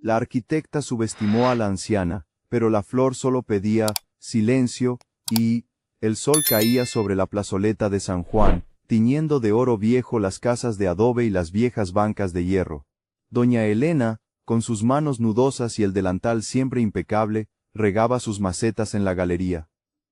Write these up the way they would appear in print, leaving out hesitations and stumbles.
La arquitecta subestimó a la anciana, pero la flor solo pedía silencio, y el sol caía sobre la plazoleta de San Juan, tiñendo de oro viejo las casas de adobe y las viejas bancas de hierro. Doña Elena, con sus manos nudosas y el delantal siempre impecable, regaba sus macetas en la galería.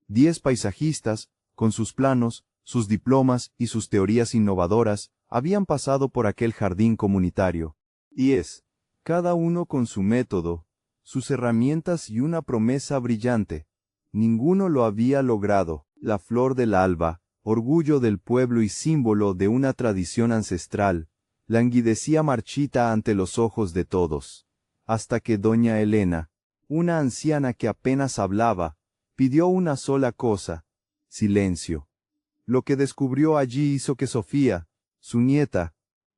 10 paisajistas, con sus planos, sus diplomas y sus teorías innovadoras, habían pasado por aquel jardín comunitario. 10. Cada uno con su método, sus herramientas y una promesa brillante. Ninguno lo había logrado. La flor del alba, orgullo del pueblo y símbolo de una tradición ancestral, languidecía marchita ante los ojos de todos. Hasta que doña Elena, una anciana que apenas hablaba, pidió una sola cosa: silencio. Lo que descubrió allí hizo que Sofía, su nieta,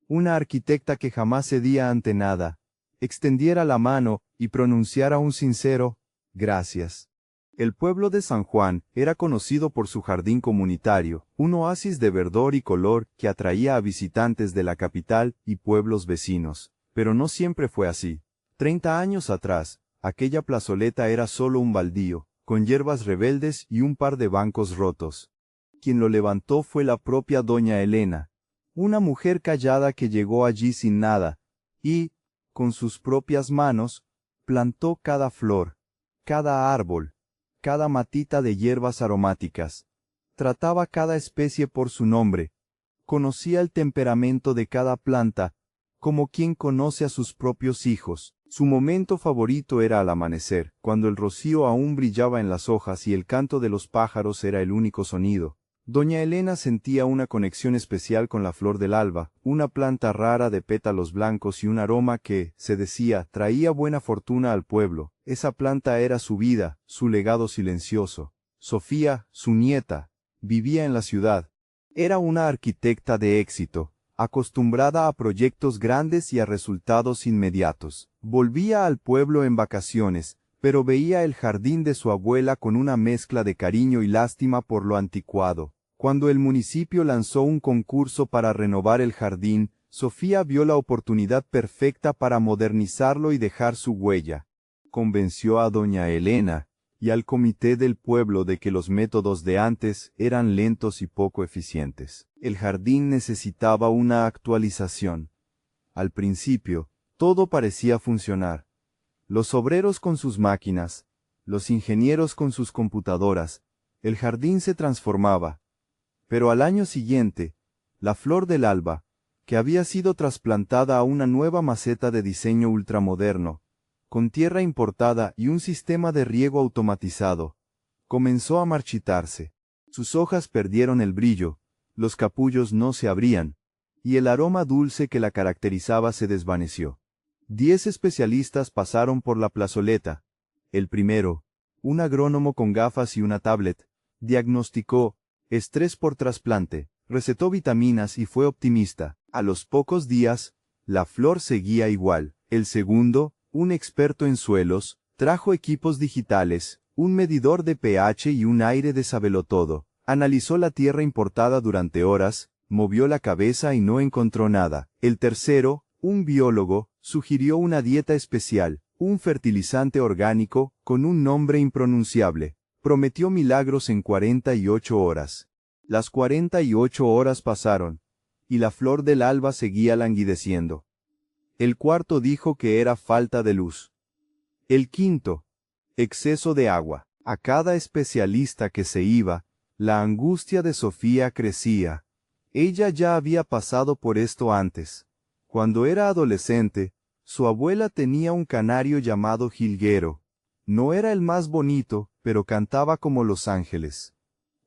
una arquitecta que jamás cedía ante nada, extendiera la mano y pronunciara un sincero gracias. El pueblo de San Juan era conocido por su jardín comunitario, un oasis de verdor y color que atraía a visitantes de la capital y pueblos vecinos. Pero no siempre fue así. 30 años atrás, aquella plazoleta era solo un baldío, con hierbas rebeldes y un par de bancos rotos. Quien lo levantó fue la propia doña Elena, una mujer callada que llegó allí sin nada, y, con sus propias manos, plantó cada flor, cada árbol, cada matita de hierbas aromáticas. Trataba cada especie por su nombre. Conocía el temperamento de cada planta, como quien conoce a sus propios hijos. Su momento favorito era al amanecer, cuando el rocío aún brillaba en las hojas y el canto de los pájaros era el único sonido. Doña Elena sentía una conexión especial con la flor del alba, una planta rara de pétalos blancos y un aroma que, se decía, traía buena fortuna al pueblo. Esa planta era su vida, su legado silencioso. Sofía, su nieta, vivía en la ciudad. Era una arquitecta de éxito, acostumbrada a proyectos grandes y a resultados inmediatos. Volvía al pueblo en vacaciones, pero veía el jardín de su abuela con una mezcla de cariño y lástima por lo anticuado. Cuando el municipio lanzó un concurso para renovar el jardín, Sofía vio la oportunidad perfecta para modernizarlo y dejar su huella. Convenció a doña Elena y al comité del pueblo de que los métodos de antes eran lentos y poco eficientes. El jardín necesitaba una actualización. Al principio, todo parecía funcionar. Los obreros con sus máquinas, los ingenieros con sus computadoras, el jardín se transformaba. Pero al año siguiente, la flor del alba, que había sido trasplantada a una nueva maceta de diseño ultramoderno, con tierra importada y un sistema de riego automatizado, comenzó a marchitarse. Sus hojas perdieron el brillo, los capullos no se abrían, y el aroma dulce que la caracterizaba se desvaneció. 10 especialistas pasaron por la plazoleta. El primero, un agrónomo con gafas y una tablet, diagnosticó estrés por trasplante, recetó vitaminas y fue optimista. A los pocos días, la flor seguía igual. El segundo, un experto en suelos, trajo equipos digitales, un medidor de pH y un aire de sabelotodo. Analizó la tierra importada durante horas, movió la cabeza y no encontró nada. El tercero, un biólogo, sugirió una dieta especial, un fertilizante orgánico, con un nombre impronunciable. Prometió milagros en 48 horas. Las 48 horas pasaron, y la flor del alba seguía languideciendo. El cuarto dijo que era falta de luz. El quinto, exceso de agua. A cada especialista que se iba, la angustia de Sofía crecía. Ella ya había pasado por esto antes. Cuando era adolescente, su abuela tenía un canario llamado jilguero. No era el más bonito, pero cantaba como los ángeles.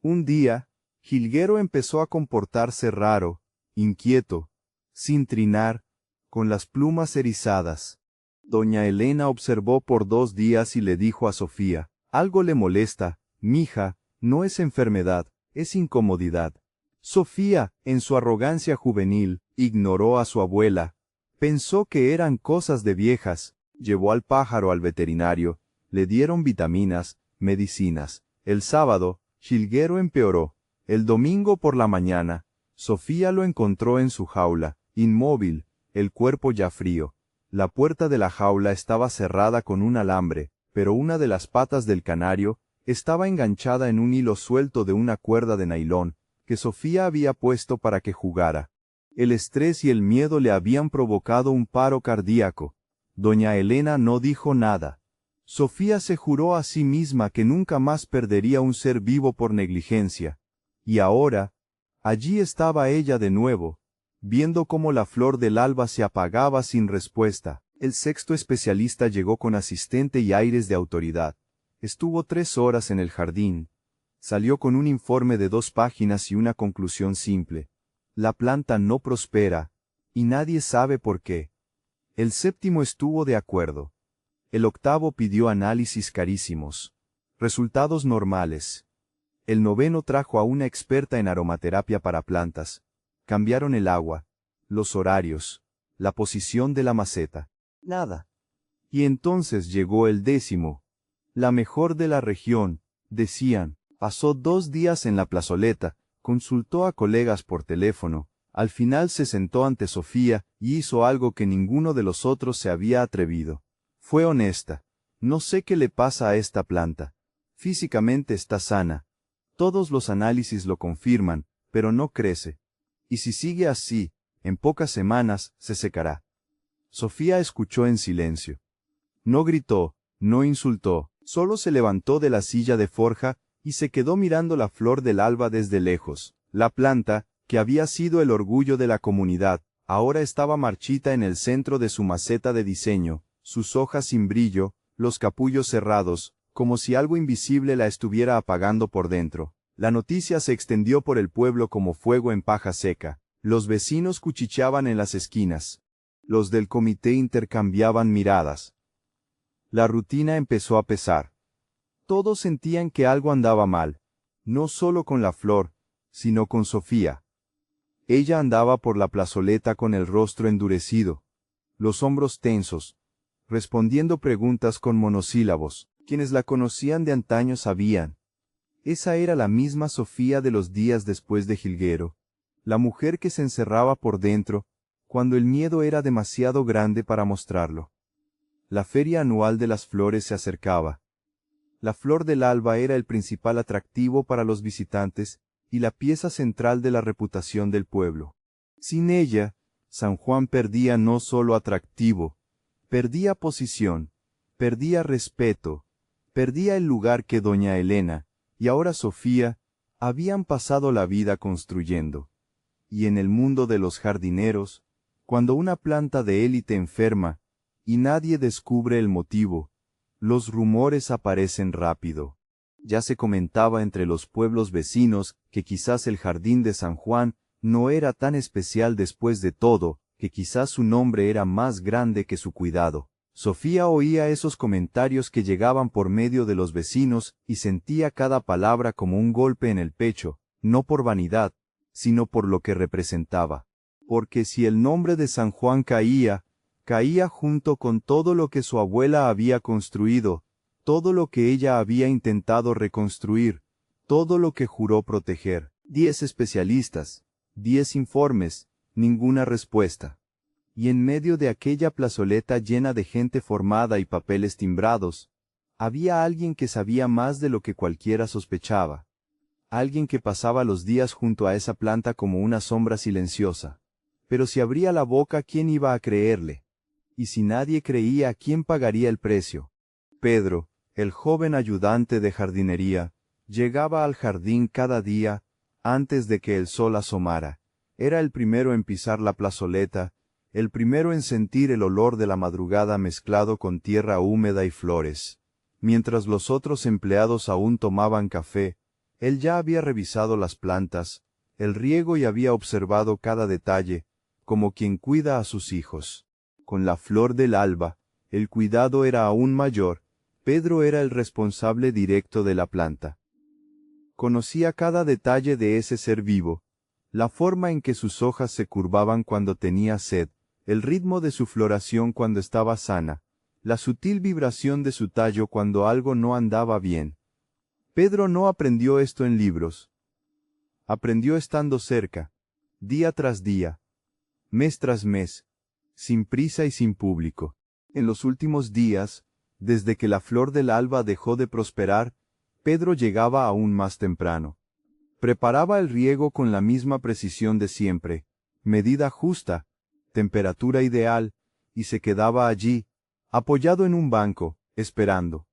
Un día, Jilguero empezó a comportarse raro, inquieto, sin trinar, con las plumas erizadas. Doña Elena observó por 2 días y le dijo a Sofía: algo le molesta, mija, no es enfermedad, es incomodidad. Sofía, en su arrogancia juvenil, ignoró a su abuela. Pensó que eran cosas de viejas. Llevó al pájaro al veterinario, le dieron vitaminas, medicinas. El sábado, Jilguero empeoró. El domingo por la mañana, Sofía lo encontró en su jaula, inmóvil, el cuerpo ya frío. La puerta de la jaula estaba cerrada con un alambre, pero una de las patas del canario estaba enganchada en un hilo suelto de una cuerda de nailón que Sofía había puesto para que jugara. El estrés y el miedo le habían provocado un paro cardíaco. Doña Elena no dijo nada. Sofía se juró a sí misma que nunca más perdería un ser vivo por negligencia. Y ahora, allí estaba ella de nuevo, viendo cómo la flor del alba se apagaba sin respuesta. El sexto especialista llegó con asistente y aires de autoridad. Estuvo 3 horas en el jardín. Salió con un informe de 2 páginas y una conclusión simple. La planta no prospera, y nadie sabe por qué. El séptimo estuvo de acuerdo. El octavo pidió análisis carísimos. Resultados normales. El noveno trajo a una experta en aromaterapia para plantas. Cambiaron el agua, los horarios, la posición de la maceta. Nada. Y entonces llegó el 10º. La mejor de la región, decían. Pasó 2 días en la plazoleta, consultó a colegas por teléfono, al final se sentó ante Sofía y hizo algo que ninguno de los otros se había atrevido. Fue honesta. No sé qué le pasa a esta planta. Físicamente está sana. Todos los análisis lo confirman, pero no crece. Y si sigue así, en pocas semanas se secará. Sofía escuchó en silencio. No gritó, no insultó, solo se levantó de la silla de forja y se quedó mirando la flor del alba desde lejos. La planta, que había sido el orgullo de la comunidad, ahora estaba marchita en el centro de su maceta de diseño, sus hojas sin brillo, los capullos cerrados, como si algo invisible la estuviera apagando por dentro. La noticia se extendió por el pueblo como fuego en paja seca. Los vecinos cuchicheaban en las esquinas. Los del comité intercambiaban miradas. La rutina empezó a pesar. Todos sentían que algo andaba mal, no solo con la flor, sino con Sofía. Ella andaba por la plazoleta con el rostro endurecido, los hombros tensos, respondiendo preguntas con monosílabos. Quienes la conocían de antaño sabían. Esa era la misma Sofía de los días después de Jilguero, la mujer que se encerraba por dentro, cuando el miedo era demasiado grande para mostrarlo. La feria anual de las flores se acercaba. La flor del alba era el principal atractivo para los visitantes y la pieza central de la reputación del pueblo. Sin ella, San Juan perdía no solo atractivo, perdía posición, perdía respeto, perdía el lugar que doña Elena, y ahora Sofía, habían pasado la vida construyendo. Y en el mundo de los jardineros, cuando una planta de élite enferma, y nadie descubre el motivo, los rumores aparecen rápido. Ya se comentaba entre los pueblos vecinos que quizás el jardín de San Juan no era tan especial después de todo, que quizás su nombre era más grande que su cuidado. Sofía oía esos comentarios que llegaban por medio de los vecinos y sentía cada palabra como un golpe en el pecho, no por vanidad, sino por lo que representaba. Porque si el nombre de San Juan caía, caía junto con todo lo que su abuela había construido, todo lo que ella había intentado reconstruir, todo lo que juró proteger. 10 especialistas, 10 informes, ninguna respuesta. Y en medio de aquella plazoleta llena de gente formada y papeles timbrados, había alguien que sabía más de lo que cualquiera sospechaba. Alguien que pasaba los días junto a esa planta como una sombra silenciosa. Pero si abría la boca, ¿quién iba a creerle? Y si nadie creía, ¿quién pagaría el precio? Pedro, el joven ayudante de jardinería, llegaba al jardín cada día, antes de que el sol asomara. Era el primero en pisar la plazoleta, el primero en sentir el olor de la madrugada mezclado con tierra húmeda y flores. Mientras los otros empleados aún tomaban café, él ya había revisado las plantas, el riego y había observado cada detalle, como quien cuida a sus hijos. Con la flor del alba, el cuidado era aún mayor. Pedro era el responsable directo de la planta. Conocía cada detalle de ese ser vivo, la forma en que sus hojas se curvaban cuando tenía sed, el ritmo de su floración cuando estaba sana, la sutil vibración de su tallo cuando algo no andaba bien. Pedro no aprendió esto en libros. Aprendió estando cerca, día tras día, mes tras mes, sin prisa y sin público. En los últimos días, desde que la flor del alba dejó de prosperar, Pedro llegaba aún más temprano. Preparaba el riego con la misma precisión de siempre, medida justa, temperatura ideal, y se quedaba allí, apoyado en un banco, esperando.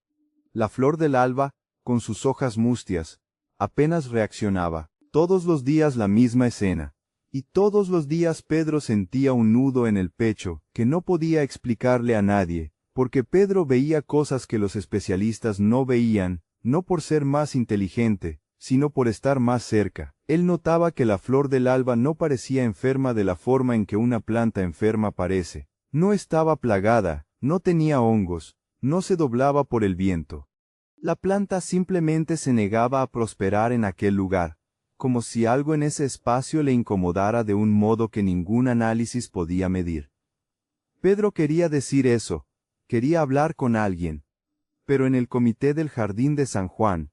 La flor del alba, con sus hojas mustias, apenas reaccionaba. Todos los días la misma escena. Y todos los días Pedro sentía un nudo en el pecho, que no podía explicarle a nadie, porque Pedro veía cosas que los especialistas no veían, no por ser más inteligente, sino por estar más cerca. Él notaba que la flor del alba no parecía enferma de la forma en que una planta enferma parece. No estaba plagada, no tenía hongos, no se doblaba por el viento. La planta simplemente se negaba a prosperar en aquel lugar, como si algo en ese espacio le incomodara de un modo que ningún análisis podía medir. Pedro quería decir eso, quería hablar con alguien. Pero en el comité del jardín de San Juan,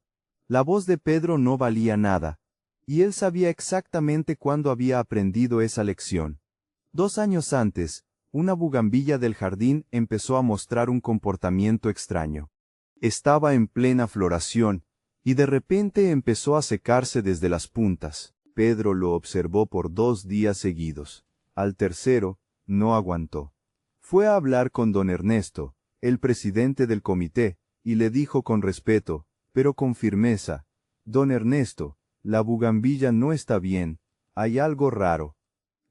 la voz de Pedro no valía nada, y él sabía exactamente cuándo había aprendido esa lección. 2 años antes, una bugambilla del jardín empezó a mostrar un comportamiento extraño. Estaba en plena floración, y de repente empezó a secarse desde las puntas. Pedro lo observó por 2 días seguidos. Al tercero, no aguantó. Fue a hablar con don Ernesto, el presidente del comité, y le dijo con respeto, pero con firmeza: «Don Ernesto, la bugambilla no está bien, hay algo raro.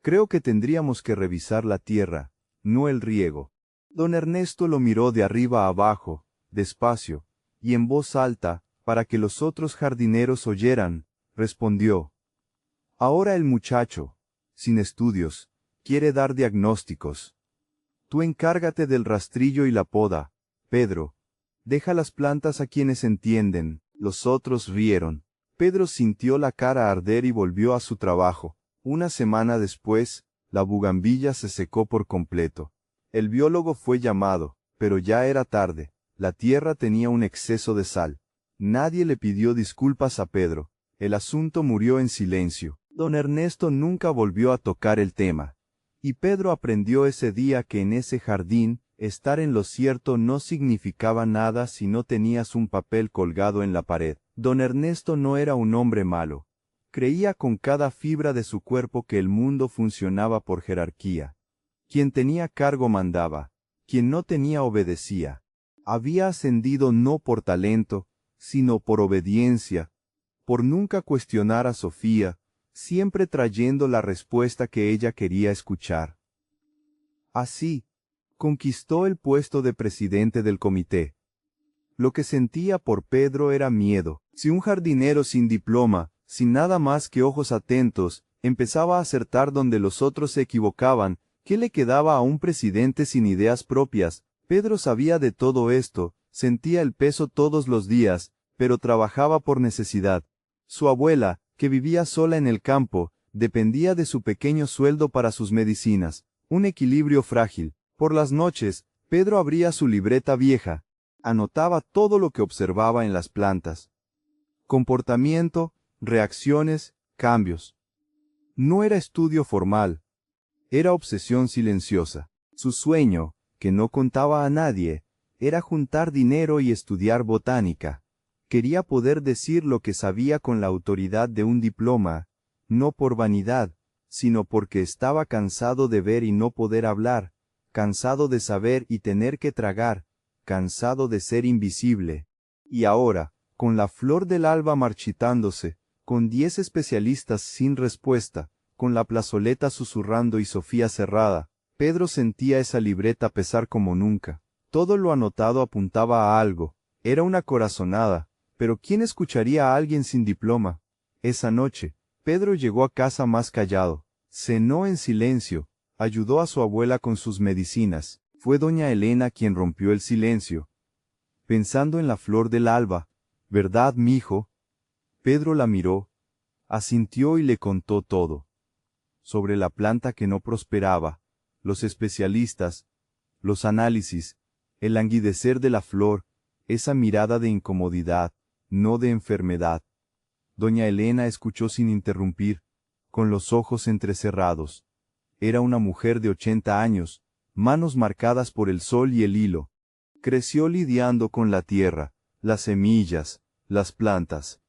Creo que tendríamos que revisar la tierra, no el riego». Don Ernesto lo miró de arriba a abajo, despacio, y en voz alta, para que los otros jardineros oyeran, respondió: «Ahora el muchacho, sin estudios, quiere dar diagnósticos. Tú encárgate del rastrillo y la poda, Pedro. Deja las plantas a quienes entienden». Los otros rieron. Pedro sintió la cara arder y volvió a su trabajo. Una semana después, la bugambilla se secó por completo. El biólogo fue llamado, pero ya era tarde. La tierra tenía un exceso de sal. Nadie le pidió disculpas a Pedro. El asunto murió en silencio. Don Ernesto nunca volvió a tocar el tema. Y Pedro aprendió ese día que en ese jardín, estar en lo cierto no significaba nada si no tenías un papel colgado en la pared. Don Ernesto no era un hombre malo. Creía con cada fibra de su cuerpo que el mundo funcionaba por jerarquía. Quien tenía cargo mandaba, quien no tenía obedecía. Había ascendido no por talento, sino por obediencia, por nunca cuestionar a Sofía, siempre trayendo la respuesta que ella quería escuchar. Así, conquistó el puesto de presidente del comité. Lo que sentía por Pedro era miedo. Si un jardinero sin diploma, sin nada más que ojos atentos, empezaba a acertar donde los otros se equivocaban, ¿qué le quedaba a un presidente sin ideas propias? Pedro sabía de todo esto, sentía el peso todos los días, pero trabajaba por necesidad. Su abuela, que vivía sola en el campo, dependía de su pequeño sueldo para sus medicinas, un equilibrio frágil. Por las noches, Pedro abría su libreta vieja, anotaba todo lo que observaba en las plantas. Comportamiento, reacciones, cambios. No era estudio formal, era obsesión silenciosa. Su sueño, que no contaba a nadie, era juntar dinero y estudiar botánica. Quería poder decir lo que sabía con la autoridad de un diploma, no por vanidad, sino porque estaba cansado de ver y no poder hablar, cansado de saber y tener que tragar, cansado de ser invisible. Y ahora, con la flor del alba marchitándose, con 10 especialistas sin respuesta, con la plazoleta susurrando y Sofía cerrada, Pedro sentía esa libreta pesar como nunca. Todo lo anotado apuntaba a algo, era una corazonada, pero ¿quién escucharía a alguien sin diploma? Esa noche, Pedro llegó a casa más callado, cenó en silencio, ayudó a su abuela con sus medicinas. Fue doña Elena quien rompió el silencio. Pensando en la flor del alba, ¿verdad, mijo? Pedro la miró, asintió y le contó todo. Sobre la planta que no prosperaba, los especialistas, los análisis, el languidecer de la flor, esa mirada de incomodidad, no de enfermedad. Doña Elena escuchó sin interrumpir, con los ojos entrecerrados. Era una mujer de 80 años, manos marcadas por el sol y el hilo. Creció lidiando con la tierra, las semillas, las plantas.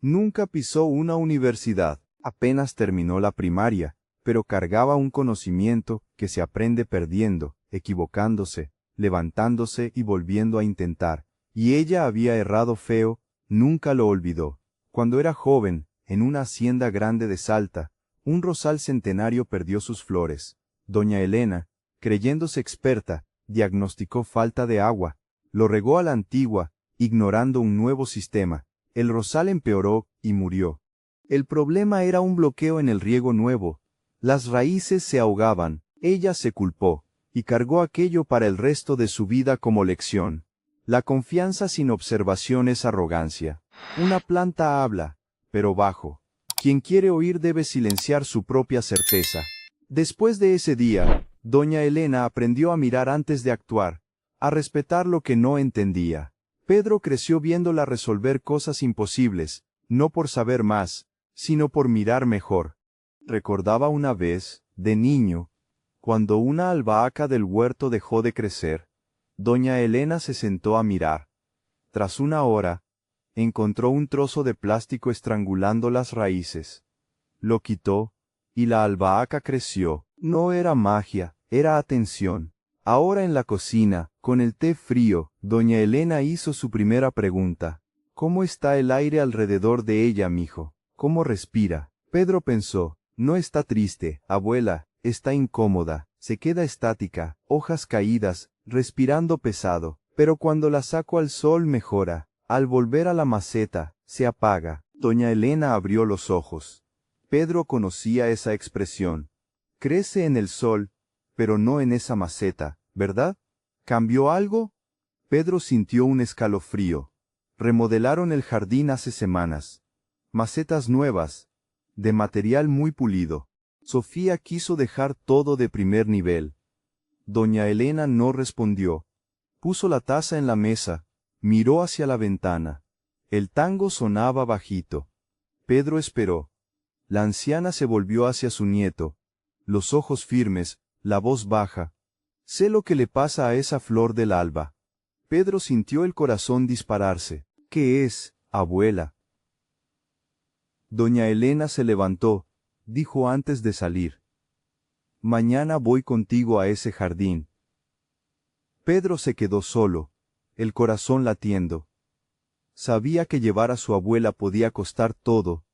Nunca pisó una universidad, apenas terminó la primaria, pero cargaba un conocimiento que se aprende perdiendo, equivocándose, levantándose y volviendo a intentar. Y ella había errado feo, nunca lo olvidó. Cuando era joven, en una hacienda grande de Salta, un rosal centenario perdió sus flores. Doña Elena, creyéndose experta, diagnosticó falta de agua. Lo regó a la antigua, ignorando un nuevo sistema. El rosal empeoró y murió. El problema era un bloqueo en el riego nuevo. Las raíces se ahogaban, ella se culpó, y cargó aquello para el resto de su vida como lección. La confianza sin observación es arrogancia. Una planta habla, pero bajo. Quien quiere oír debe silenciar su propia certeza. Después de ese día, doña Elena aprendió a mirar antes de actuar, a respetar lo que no entendía. Pedro creció viéndola resolver cosas imposibles, no por saber más, sino por mirar mejor. Recordaba una vez, de niño, cuando una albahaca del huerto dejó de crecer, doña Elena se sentó a mirar. Tras una hora, encontró un trozo de plástico estrangulando las raíces. Lo quitó, y la albahaca creció. No era magia, era atención. Ahora en la cocina, con el té frío, doña Elena hizo su primera pregunta. ¿Cómo está el aire alrededor de ella, mijo? ¿Cómo respira? Pedro pensó, no está triste, abuela, está incómoda, se queda estática, hojas caídas, respirando pesado, pero cuando la saco al sol mejora. Al volver a la maceta, se apaga. Doña Elena abrió los ojos. Pedro conocía esa expresión. Crece en el sol, pero no en esa maceta, ¿verdad? ¿Cambió algo? Pedro sintió un escalofrío. Remodelaron el jardín hace semanas. Macetas nuevas, de material muy pulido. Sofía quiso dejar todo de primer nivel. Doña Elena no respondió. Puso la taza en la mesa, miró hacia la ventana. El tango sonaba bajito. Pedro esperó. La anciana se volvió hacia su nieto. Los ojos firmes, la voz baja. Sé lo que le pasa a esa flor del alba. Pedro sintió el corazón dispararse. ¿Qué es, abuela? Doña Elena se levantó, dijo antes de salir. Mañana voy contigo a ese jardín. Pedro se quedó solo, el corazón latiendo. Sabía que llevar a su abuela podía costar todo.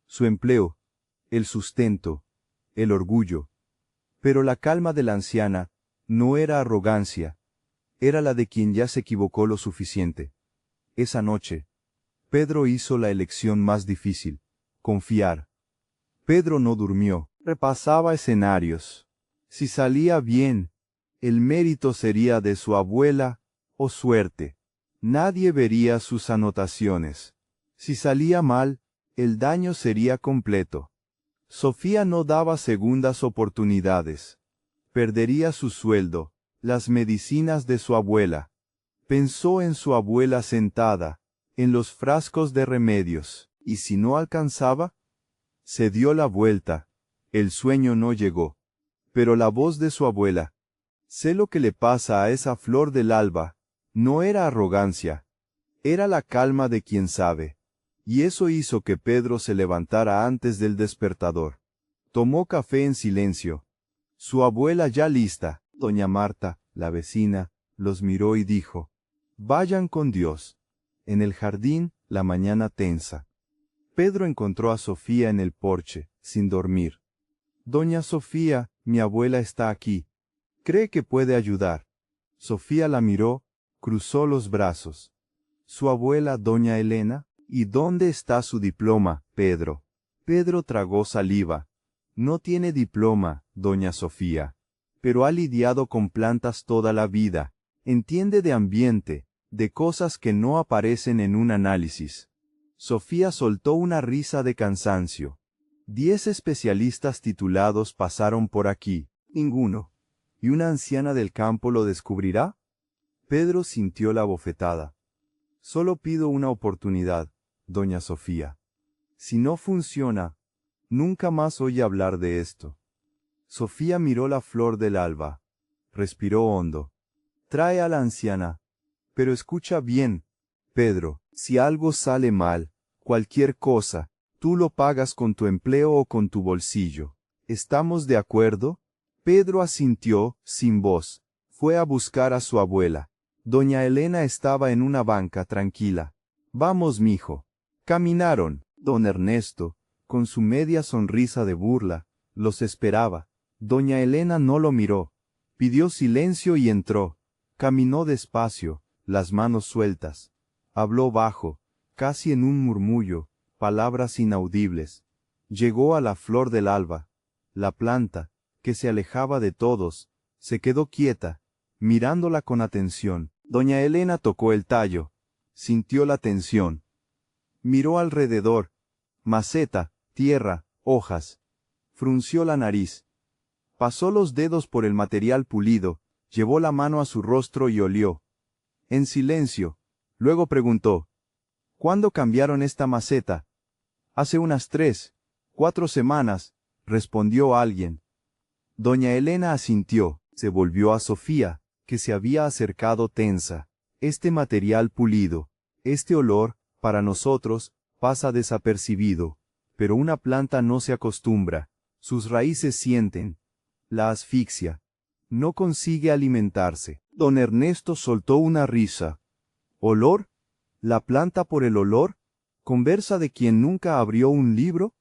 Su empleo, el sustento, el orgullo. Pero la calma de la anciana no era arrogancia, era la de quien ya se equivocó lo suficiente. Esa noche, Pedro hizo la elección más difícil, confiar. Pedro no durmió, repasaba escenarios. Si salía bien, el mérito sería de su abuela, o suerte. Nadie vería sus anotaciones. Si salía mal, el daño sería completo. Sofía no daba segundas oportunidades. Perdería su sueldo, las medicinas de su abuela. Pensó en su abuela sentada, en los frascos de remedios, y si no alcanzaba, se dio la vuelta. El sueño no llegó. Pero la voz de su abuela, sé lo que le pasa a esa flor del alba, no era arrogancia, era la calma de quien sabe. Y eso hizo que Pedro se levantara antes del despertador. Tomó café en silencio. Su abuela ya lista, doña Marta, la vecina, los miró y dijo, vayan con Dios. En el jardín, la mañana tensa. Pedro encontró a Sofía en el porche, sin dormir. Doña Sofía, mi abuela está aquí. ¿Cree que puede ayudar? Sofía la miró, cruzó los brazos. ¿Su abuela, doña Elena? ¿Y dónde está su diploma, Pedro? Pedro tragó saliva. No tiene diploma, doña Sofía. Pero ha lidiado con plantas toda la vida. Entiende de ambiente, de cosas que no aparecen en un análisis. Sofía soltó una risa de cansancio. 10 especialistas titulados pasaron por aquí. Ninguno. ¿Y una anciana del campo lo descubrirá? Pedro sintió la bofetada. Solo pido una oportunidad, doña Sofía. Si no funciona, nunca más oí hablar de esto. Sofía miró la flor del alba. respiró hondo. Trae a la anciana. Pero escucha bien, Pedro, si algo sale mal, cualquier cosa, tú lo pagas con tu empleo o con tu bolsillo. ¿Estamos de acuerdo? Pedro asintió, sin voz. Fue a buscar a su abuela. Doña Elena estaba en una banca tranquila. Vamos, mijo. Caminaron. Don Ernesto, con su media sonrisa de burla, los esperaba. Doña Elena no lo miró. Pidió silencio y entró. Caminó despacio, las manos sueltas. Habló bajo, casi en un murmullo, palabras inaudibles. Llegó a la flor del alba. La planta, que se alejaba de todos, se quedó quieta, mirándola con atención. Doña Elena tocó el tallo. Sintió la tensión. Miró alrededor. Maceta, tierra, hojas. Frunció la nariz. Pasó los dedos por el material pulido, llevó la mano a su rostro y olió. En silencio. Luego preguntó: ¿Cuándo cambiaron esta maceta? Hace unas 3, 4 semanas, respondió alguien. Doña Elena asintió, se volvió a Sofía, que se había acercado tensa. Este material pulido, este olor, para nosotros, pasa desapercibido, pero una planta no se acostumbra, sus raíces sienten la asfixia. No consigue alimentarse. Don Ernesto soltó una risa. ¿Olor? ¿La planta por el olor? ¿Conversa de quien nunca abrió un libro?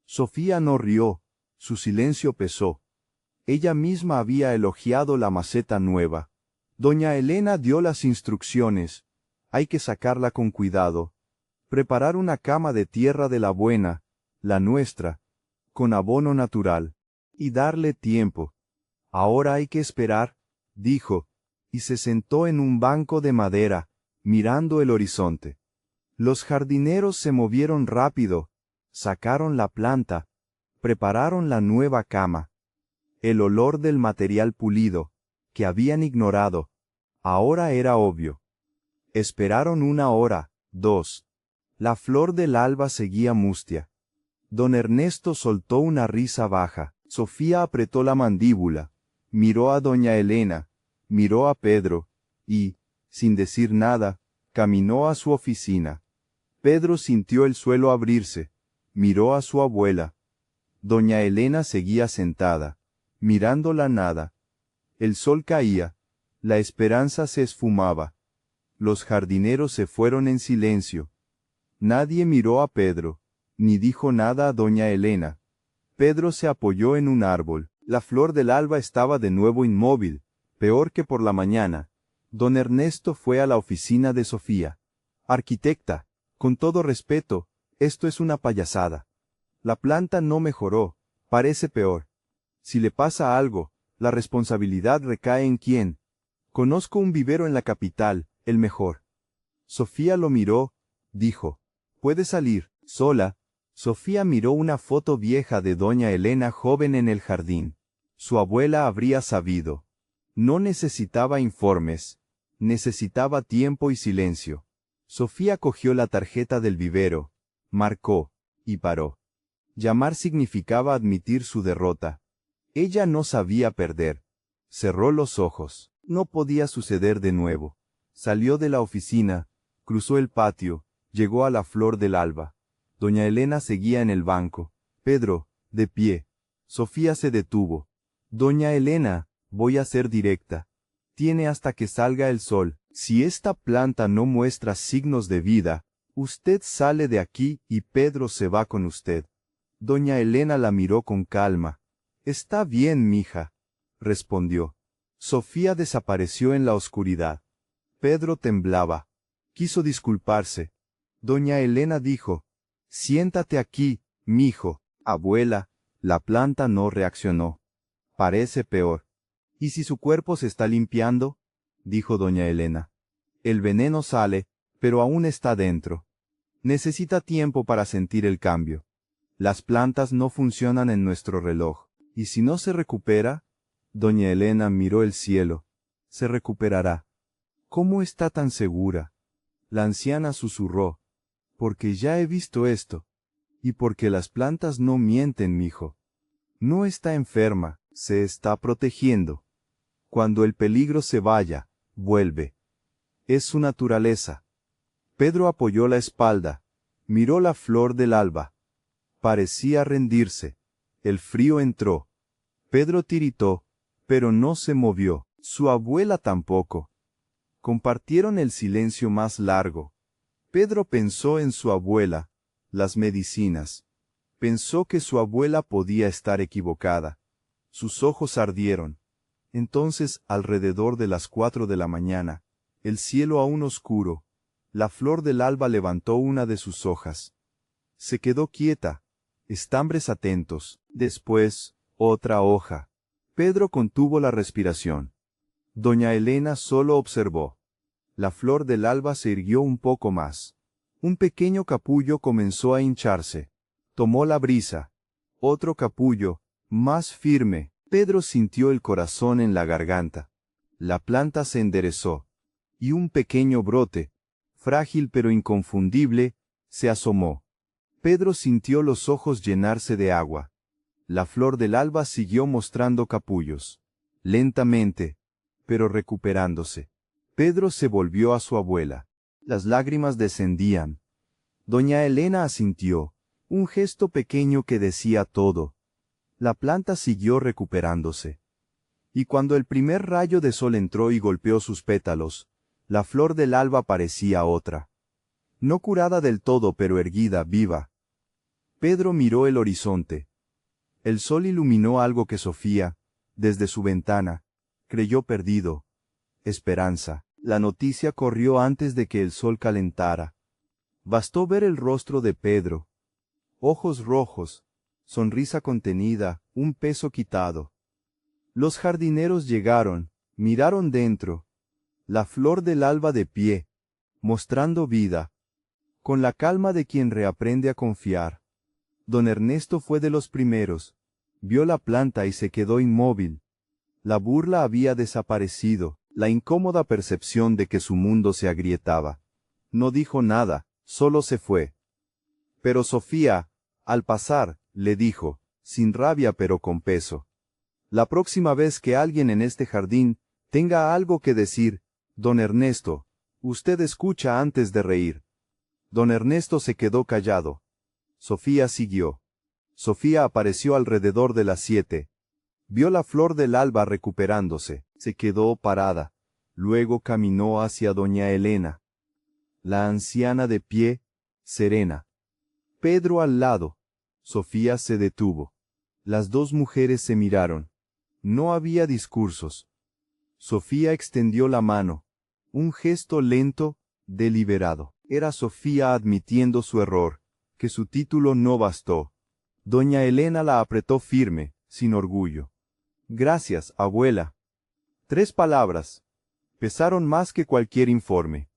Sofía no rió, su silencio pesó. Ella misma había elogiado la maceta nueva. Doña Elena dio las instrucciones. Hay que sacarla con cuidado. Preparar una cama de tierra de la buena, la nuestra, con abono natural. Y darle tiempo. Ahora hay que esperar, dijo, y se sentó en un banco de madera, mirando el horizonte. Los jardineros se movieron rápido, sacaron la planta, prepararon la nueva cama. El olor del material pulido, que habían ignorado, ahora era obvio. Esperaron 1 hora, 2. La flor del alba seguía mustia. Don Ernesto soltó una risa baja. Sofía apretó la mandíbula, miró a doña Elena, miró a Pedro, y, sin decir nada, caminó a su oficina. Pedro sintió el suelo abrirse, miró a su abuela. Doña Elena seguía sentada, mirando la nada. El sol caía, la esperanza se esfumaba. Los jardineros se fueron en silencio. Nadie miró a Pedro, ni dijo nada a doña Elena. Pedro se apoyó en un árbol. La flor del alba estaba de nuevo inmóvil, peor que por la mañana. Don Ernesto fue a la oficina de Sofía. Arquitecta, con todo respeto, esto es una payasada. La planta no mejoró, parece peor. Si le pasa algo, la responsabilidad recae en quién. Conozco un vivero en la capital, el mejor. Sofía lo miró, dijo: puede salir, sola. Sofía miró una foto vieja de doña Elena joven en el jardín. Su abuela habría sabido. No necesitaba informes. Necesitaba tiempo y silencio. Sofía cogió la tarjeta del vivero, marcó, y paró. Llamar significaba admitir su derrota. Ella no sabía perder. Cerró los ojos. No podía suceder de nuevo. Salió de la oficina, cruzó el patio, llegó a la flor del alba. Doña Elena seguía en el banco. Pedro, de pie. Sofía se detuvo. Doña Elena, voy a ser directa. Tiene hasta que salga el sol. Si esta planta no muestra signos de vida, usted sale de aquí y Pedro se va con usted. Doña Elena la miró con calma. Está bien, mija, respondió. Sofía desapareció en la oscuridad. Pedro temblaba. Quiso disculparse. Doña Elena dijo: siéntate aquí, mijo. Abuela, la planta no reaccionó. Parece peor. ¿Y si su cuerpo se está limpiando? Dijo doña Elena. El veneno sale, pero aún está dentro. Necesita tiempo para sentir el cambio. Las plantas no funcionan en nuestro reloj. ¿Y si no se recupera? Doña Elena miró el cielo. Se recuperará. ¿Cómo está tan segura? La anciana susurró. Porque ya he visto esto. Y porque las plantas no mienten, mijo. No está enferma, se está protegiendo. Cuando el peligro se vaya, vuelve. Es su naturaleza. Pedro apoyó la espalda, miró la flor del alba. Parecía rendirse. El frío entró. Pedro tiritó, pero no se movió. Su abuela tampoco. Compartieron el silencio más largo. Pedro pensó en su abuela, las medicinas. Pensó que su abuela podía estar equivocada. Sus ojos ardieron. Entonces, alrededor de las 4 de la mañana, el cielo aún oscuro, la flor del alba levantó una de sus hojas. Se quedó quieta, estambres atentos. Después, otra hoja. Pedro contuvo la respiración. Doña Elena solo observó. La flor del alba se irguió un poco más. Un pequeño capullo comenzó a hincharse. Tomó la brisa. Otro capullo, más firme. Pedro sintió el corazón en la garganta. La planta se enderezó. Y un pequeño brote, frágil pero inconfundible, se asomó. Pedro sintió los ojos llenarse de agua. La flor del alba siguió mostrando capullos. Lentamente, pero recuperándose. Pedro se volvió a su abuela. Las lágrimas descendían. Doña Elena asintió, un gesto pequeño que decía todo. La planta siguió recuperándose. Y cuando el primer rayo de sol entró y golpeó sus pétalos, la flor del alba parecía otra. No curada del todo pero erguida, viva. Pedro miró el horizonte. El sol iluminó algo que Sofía, desde su ventana, creyó perdido. Esperanza. La noticia corrió antes de que el sol calentara. Bastó ver el rostro de Pedro. Ojos rojos, sonrisa contenida, un peso quitado. Los jardineros llegaron, miraron dentro. La flor del alba de pie, mostrando vida, con la calma de quien reaprende a confiar. Don Ernesto fue de los primeros, vio la planta y se quedó inmóvil. La burla había desaparecido, la incómoda percepción de que su mundo se agrietaba. No dijo nada, solo se fue. Pero Sofía, al pasar, le dijo, sin rabia pero con peso: la próxima vez que alguien en este jardín tenga algo que decir, don Ernesto, usted escucha antes de reír. Don Ernesto se quedó callado. Sofía siguió. Sofía apareció alrededor de las 7. Vio la flor del alba recuperándose, se quedó parada. Luego caminó hacia doña Elena. La anciana de pie, serena. Pedro al lado. Sofía se detuvo. Las dos mujeres se miraron. No había discursos. Sofía extendió la mano. Un gesto lento, deliberado. Era Sofía admitiendo su error, que su título no bastó. Doña Elena la apretó firme, sin orgullo. Gracias, abuela. 3 palabras. Pesaron más que cualquier informe.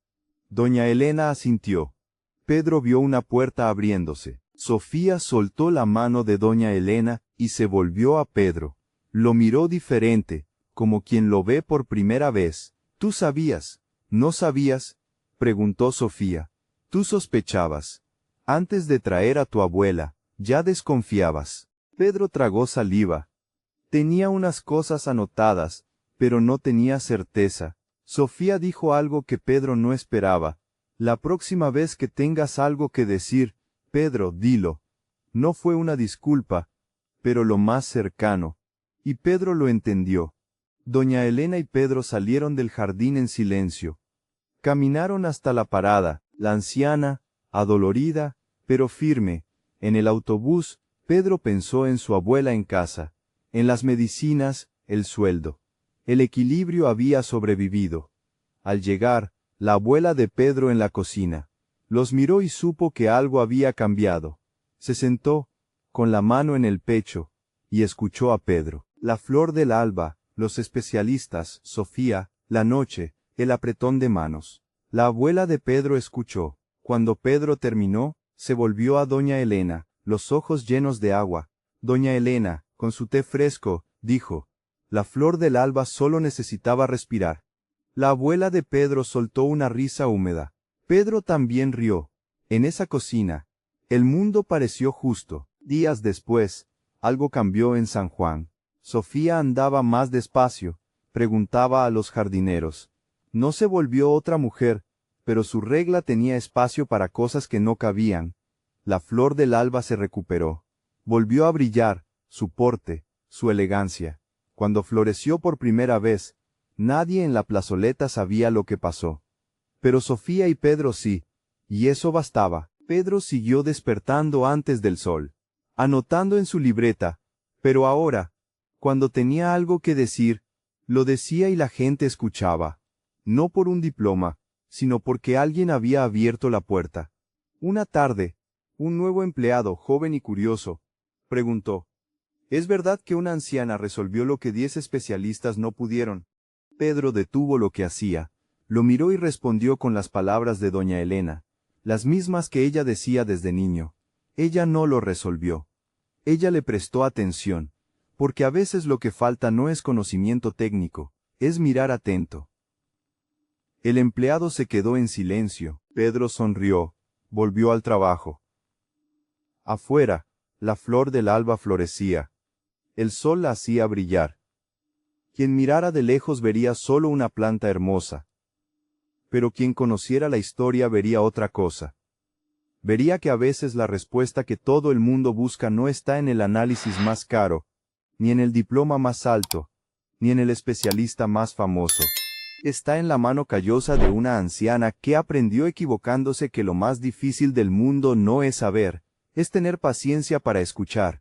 Doña Elena asintió. Pedro vio una puerta abriéndose. Sofía soltó la mano de doña Elena y se volvió a Pedro. Lo miró diferente, como quien lo ve por primera vez. ¿Tú sabías? ¿No sabías?, preguntó Sofía. Tú sospechabas. Antes de traer a tu abuela, ya desconfiabas. Pedro tragó saliva. Tenía unas cosas anotadas, pero no tenía certeza. Sofía dijo algo que Pedro no esperaba. La próxima vez que tengas algo que decir, Pedro, dilo. No fue una disculpa, pero lo más cercano. Y Pedro lo entendió. Doña Elena y Pedro salieron del jardín en silencio. Caminaron hasta la parada. La anciana, adolorida, pero firme. En el autobús, Pedro pensó en su abuela en casa, en las medicinas, el sueldo. El equilibrio había sobrevivido. Al llegar, la abuela de Pedro en la cocina. Los miró y supo que algo había cambiado. Se sentó, con la mano en el pecho, y escuchó a Pedro. La flor del alba, los especialistas, Sofía, la noche, el apretón de manos. La abuela de Pedro escuchó. Cuando Pedro terminó, se volvió a doña Elena, los ojos llenos de agua. Doña Elena, con su té fresco, dijo. La flor del alba solo necesitaba respirar. La abuela de Pedro soltó una risa húmeda. Pedro también rió. En esa cocina, el mundo pareció justo. Días después, algo cambió en San Juan. Sofía andaba más despacio, preguntaba a los jardineros. No se volvió otra mujer, pero su regla tenía espacio para cosas que no cabían. La flor del alba se recuperó. Volvió a brillar, su porte, su elegancia. Cuando floreció por primera vez, nadie en la plazoleta sabía lo que pasó. Pero Sofía y Pedro sí, y eso bastaba. Pedro siguió despertando antes del sol, anotando en su libreta, pero ahora, cuando tenía algo que decir, lo decía y la gente escuchaba. No por un diploma, sino porque alguien había abierto la puerta. Una tarde, un nuevo empleado, joven y curioso, preguntó: ¿Es verdad que una anciana resolvió lo que 10 especialistas no pudieron? Pedro detuvo lo que hacía, lo miró y respondió con las palabras de doña Elena, las mismas que ella decía desde niño. Ella no lo resolvió. Ella le prestó atención, porque a veces lo que falta no es conocimiento técnico, es mirar atento. El empleado se quedó en silencio. Pedro sonrió, volvió al trabajo. Afuera, la flor del alba florecía. El sol la hacía brillar. Quien mirara de lejos vería solo una planta hermosa. Pero quien conociera la historia vería otra cosa. Vería que a veces la respuesta que todo el mundo busca no está en el análisis más caro, ni en el diploma más alto, ni en el especialista más famoso. Está en la mano callosa de una anciana que aprendió equivocándose que lo más difícil del mundo no es saber, es tener paciencia para escuchar.